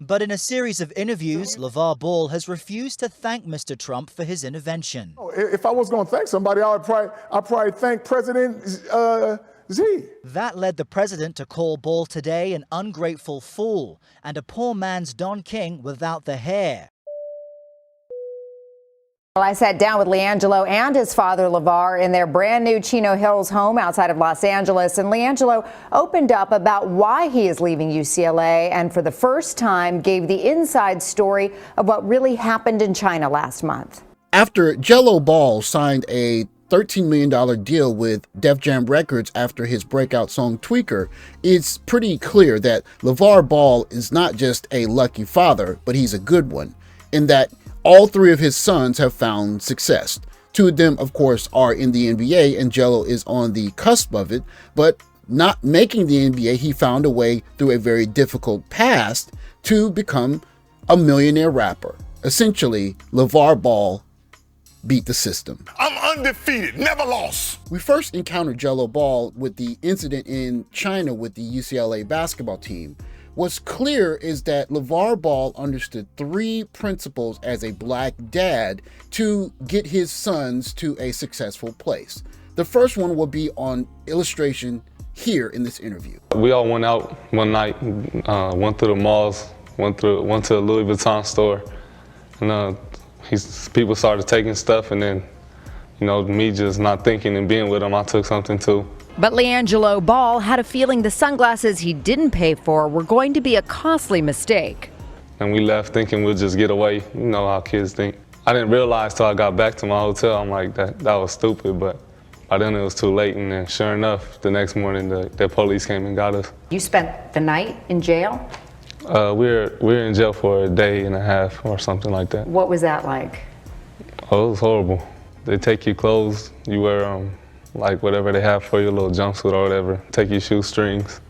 But in a series of interviews, LaVar Ball has refused to thank Mr. Trump for his intervention. If I was going to thank somebody, I'd probably thank President Z. That led the president to call Ball today an ungrateful fool and a poor man's Don King without the hair. Well, I sat down with LiAngelo and his father, LaVar, in their brand new Chino Hills home outside of Los Angeles. And LiAngelo opened up about why he is leaving UCLA and for the first time gave the inside story of what really happened in China last month. After LaMelo Ball signed a $13 million deal with Def Jam Records after his breakout song Tweaker, it's pretty clear that LaVar Ball is not just a lucky father, but he's a good one, in that all three of his sons have found success. Two of them, of course, are in the NBA, and Jello is on the cusp of it, but not making the NBA, he found a way through a very difficult past to become a millionaire rapper. Essentially, LaVar Ball beat the system. I'm undefeated, never lost. We first encountered LaMelo Ball with the incident in China with the UCLA basketball team. What's clear is that LaVar Ball understood three principles as a black dad to get his sons to a successful place. The first one will be on illustration here in this interview. We all went out one night, went through the malls, went to the Louis Vuitton store, and people started taking stuff, and then, me just not thinking and being with them, I took something too. But LiAngelo Ball had a feeling the sunglasses he didn't pay for were going to be a costly mistake. And we left thinking we'll just get away. You know how kids think. I didn't realize till I got back to my hotel, I'm like, that was stupid, but by then it was too late, and then sure enough, the next morning the police came and got us. You spent the night in jail? We were in jail for a day and a half or something like that. What was that like? Oh, it was horrible. They take your clothes, you wear like whatever they have for your little jumpsuit or whatever, take your shoestrings,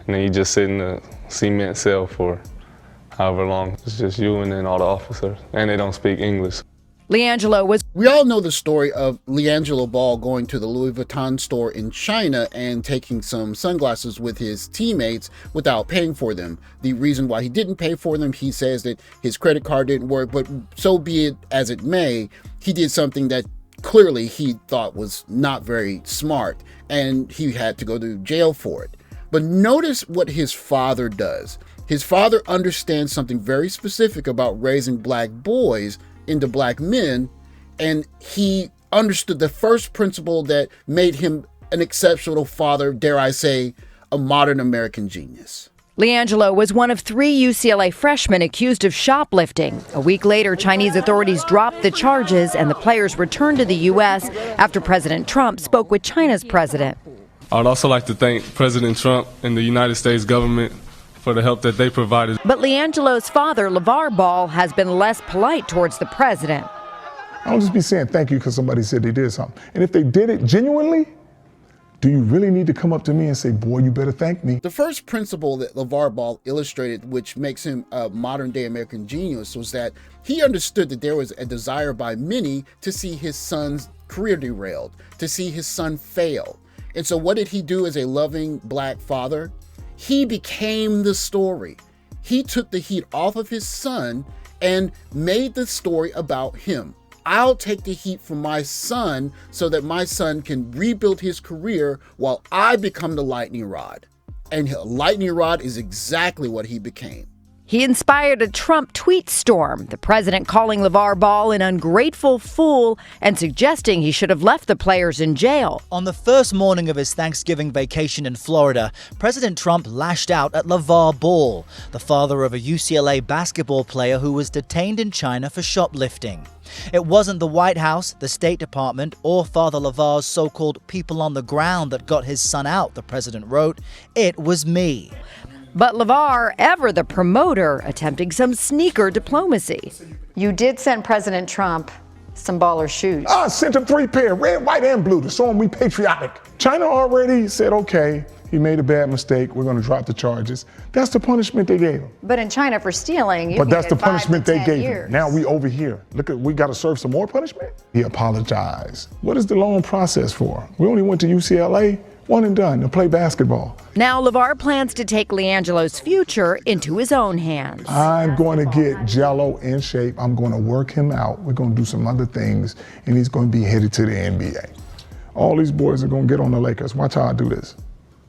and then you just sit in a cement cell for however long. It's just you and then all the officers, and they don't speak English. LiAngelo was... We all know the story of LiAngelo Ball going to the Louis Vuitton store in China and taking some sunglasses with his teammates without paying for them. The reason why he didn't pay for them, he says that his credit card didn't work, but so be it as it may, he did something that clearly he thought was not very smart, and he had to go to jail for it. But notice what his father does. His father understands something very specific about raising black boys into black men, and he understood the first principle that made him an exceptional father, dare I say, a modern American genius. LiAngelo was one of 3 UCLA freshmen accused of shoplifting. A week later, Chinese authorities dropped the charges and the players returned to the U.S. after President Trump spoke with China's president. I would also like to thank President Trump and the United States government for the help that they provided. But LiAngelo's father, LaVar Ball, has been less polite towards the president. I don't just be saying thank you because somebody said they did something. And if they did it genuinely, do you really need to come up to me and say, boy, you better thank me? The first principle that LaVar Ball illustrated, which makes him a modern-day American genius, was that he understood that there was a desire by many to see his son's career derailed, to see his son fail. And so what did he do as a loving black father? He became the story. He took the heat off of his son and made the story about him. I'll take the heat from my son so that my son can rebuild his career while I become the lightning rod. And a lightning rod is exactly what he became. He inspired a Trump tweet storm, the president calling LaVar Ball an ungrateful fool and suggesting he should have left the players in jail. On the first morning of his Thanksgiving vacation in Florida, President Trump lashed out at LaVar Ball, the father of a UCLA basketball player who was detained in China for shoplifting. It wasn't the White House, the State Department, or Father LaVar's so-called people on the ground that got his son out, the president wrote. It was me. But LaVar, ever the promoter, attempting some sneaker diplomacy. You did send President Trump some baller shoes. I sent him 3 pair, red, white, and blue, to show him we patriotic. China already said, okay, he made a bad mistake, we're gonna drop the charges. That's the punishment they gave him. But in China for stealing, you But can that's get the punishment 5 to they 10 gave years. him. Now we over here. Look, we gotta serve some more punishment? He apologized. What is the long process for? We only went to UCLA. one and done, to play basketball. Now LaVar plans to take LiAngelo's future into his own hands. I'm going to get Jello in shape. I'm going to work him out. We're going to do some other things, and he's going to be headed to the NBA. All these boys are going to get on the Lakers. Watch how I do this.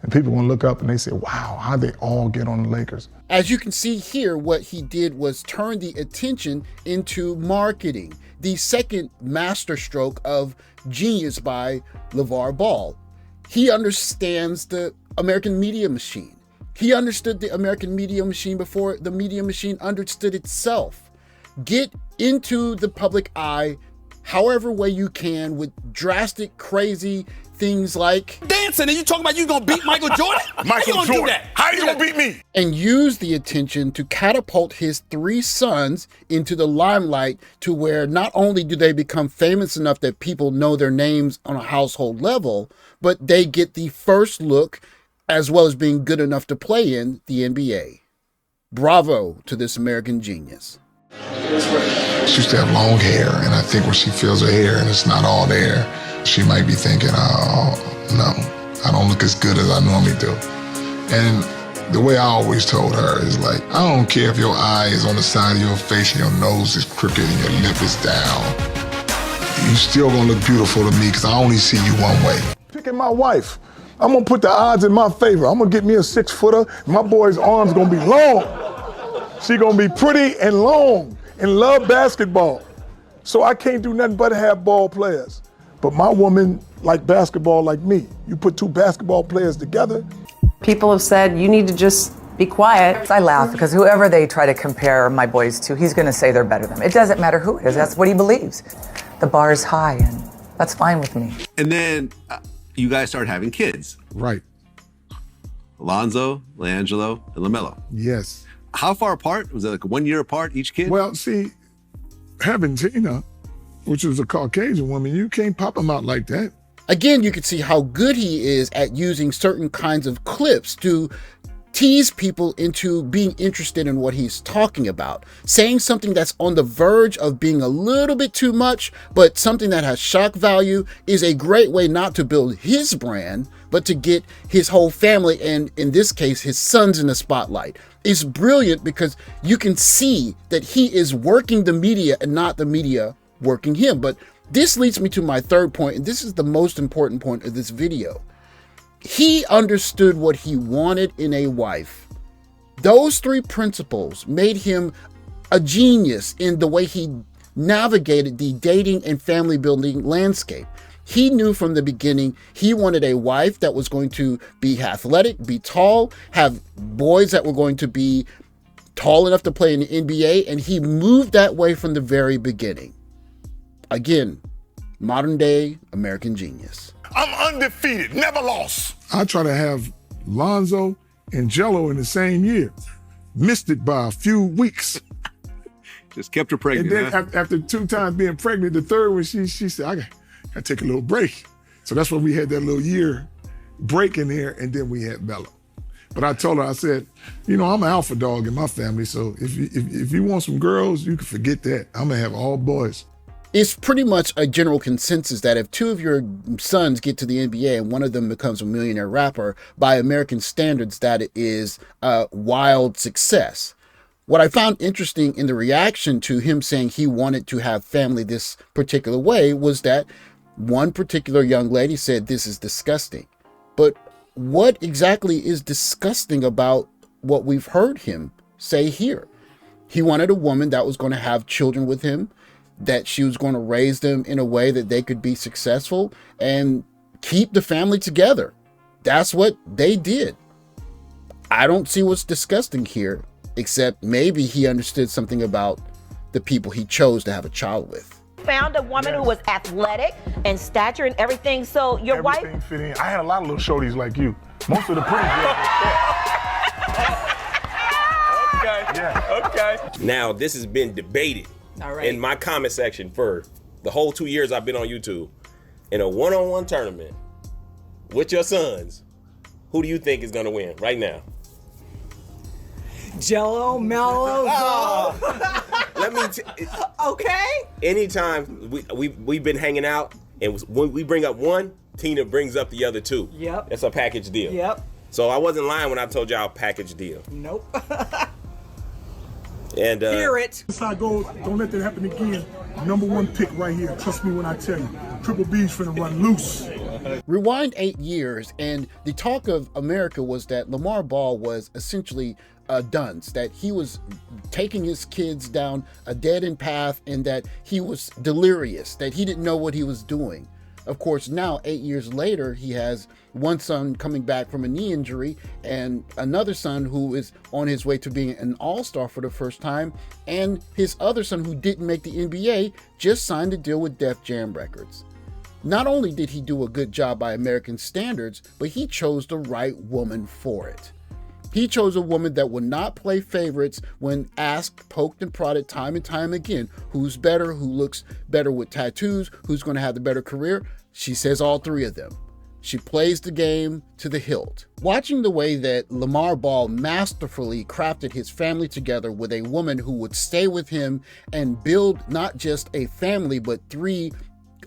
And people are going to look up and they say, wow, how'd they all get on the Lakers? As you can see here, what he did was turn the attention into marketing. The second masterstroke of genius by LaVar Ball. He understands the American media machine. He understood the American media machine before the media machine understood itself. Get into the public eye however way you can with drastic, crazy things like Dancing, and you talking about you gonna beat Michael Jordan? Michael Jordan. How you gonna beat me? and use the attention to catapult his 3 sons into the limelight, to where not only do they become famous enough that people know their names on a household level, but they get the first look as well as being good enough to play in the NBA. Bravo to this American genius. She used to have long hair, and I think when she feels her hair and it's not all there, she might be thinking, oh, no, I don't look as good as I normally do. And the way I always told her is like, I don't care if your eye is on the side of your face and your nose is crooked and your lip is down. You still gonna look beautiful to me because I only see you one way. Picking my wife, I'm gonna put the odds in my favor. I'm gonna get me a 6-footer. My boy's arms gonna be long. She gonna be pretty and long and love basketball. So I can't do nothing but have ball players. But my woman like basketball like me. You put 2 basketball players together. People have said, you need to just be quiet. I laugh because whoever they try to compare my boys to, he's going to say they're better than them. It doesn't matter who it is. That's what he believes. The bar is high, and that's fine with me. And then you guys started having kids. Right. LONZO, LiAngelo, and LaMELO. Yes. How far apart? Was it like 1 year apart each kid? Well, see, having Tina, which was a Caucasian woman, you can't pop them out like that. Again, you can see how good he is at using certain kinds of clips to tease people into being interested in what he's talking about. Saying something that's on the verge of being a little bit too much, but something that has shock value, is a great way not to build his brand, but to get his whole family, and in this case, his sons, in the spotlight. It's brilliant because you can see that he is working the media and not the media working him. But this leads me to my third point, and this is the most important point of this video. He understood what he wanted in a wife. Those 3 principles made him a genius in the way he navigated the dating and family building landscape. He knew from the beginning he wanted a wife that was going to be athletic, be tall, have boys that were going to be tall enough to play in the NBA, and he moved that way from the very beginning. Again, modern day American genius. I'm undefeated, never lost. I try to have Lonzo and Jello in the same year. Missed it by a few weeks. Just kept her pregnant. And then after 2 times being pregnant, the third one, she said, I gotta take a little break. So that's when we had that little year break in there, and then we had Melo. But I told her, I said, you know, I'm an alpha dog in my family, so if you want some girls, you can forget that. I'm gonna have all boys. It's pretty much a general consensus that if 2 of your sons get to the NBA and one of them becomes a millionaire rapper, by American standards, that is a wild success. What I found interesting in the reaction to him saying he wanted to have family this particular way was that one particular young lady said, this is disgusting. But what exactly is disgusting about what we've heard him say here? He wanted a woman that was going to have children with him, that she was going to raise them in a way that they could be successful and keep the family together. That's what they did. I don't see what's disgusting here, except maybe he understood something about the people he chose to have a child with. Found a woman who was athletic and stature and everything, so your Everything wife... fit in. I had a lot of little shorties like you. Most of the pretty girls Okay. Now, this has been debated in my comment section for the whole 2 years I've been on YouTube. In a one-on-one tournament with your sons, who do you think is going to win right now? Jello, Melo, Let me okay. anytime we've been hanging out, and when we bring up one, Tina brings up the other two. Yep. That's a package deal. Yep. So I wasn't lying when I told y'all package deal. Nope. And Hear it. That's how it goes. Don't let that happen again. #1 pick right here. Trust me when I tell you. Triple B's finna run loose. Rewind 8 years, and the talk of America was that LaVar Ball was essentially a dunce, that he was taking his kids down a dead-end path, and that he was delirious, that he didn't know what he was doing. Of course, now, 8 years later, he has one son coming back from a knee injury and another son who is on his way to being an all-star for the first time, and his other son who didn't make the NBA just signed a deal with Def Jam Records. Not only did he do a good job by American standards, but he chose the right woman for it. He chose a woman that would not play favorites when asked, poked, and prodded time and time again. Who's better? Who looks better with tattoos? Who's going to have the better career? She says all three of them. She plays the game to the hilt. Watching the way that LaVar Ball masterfully crafted his family together with a woman who would stay with him and build not just a family, but 3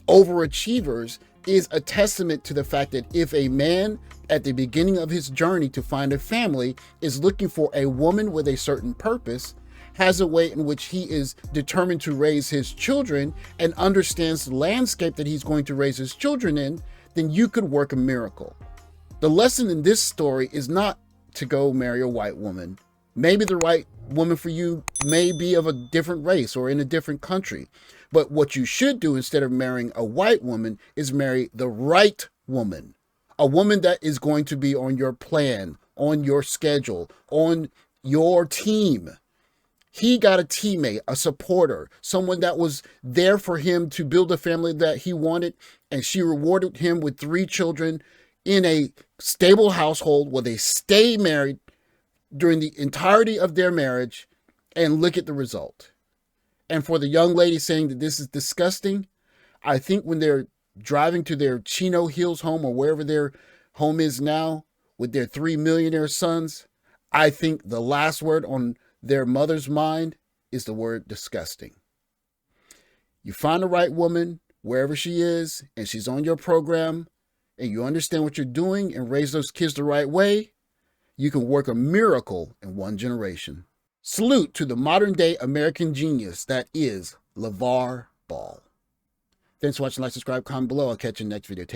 overachievers is a testament to the fact that if a man at the beginning of his journey to find a family is looking for a woman with a certain purpose, has a way in which he is determined to raise his children and understands the landscape that he's going to raise his children in, then you could work a miracle. The lesson in this story is not to go marry a white woman. Maybe the right woman for you may be of a different race or in a different country. But what you should do instead of marrying a white woman is marry the right woman. A woman that is going to be on your plan, on your schedule, on your team. He got a teammate, a supporter, someone that was there for him to build a family that he wanted, and she rewarded him with 3 children in a stable household where they stay married during the entirety of their marriage, and look at the result. And for the young lady saying that this is disgusting, I think when they're driving to their Chino Hills home or wherever their home is now with their 3 millionaire sons, I think the last word on their mother's mind is the word disgusting. You find the right woman wherever she is, and she's on your program, and you understand what you're doing and raise those kids the right way, you can work a miracle in 1 generation. Salute to the modern day American genius that is LaVar Ball. Thanks for watching. Like, subscribe, comment below. I'll catch you in the next video. Take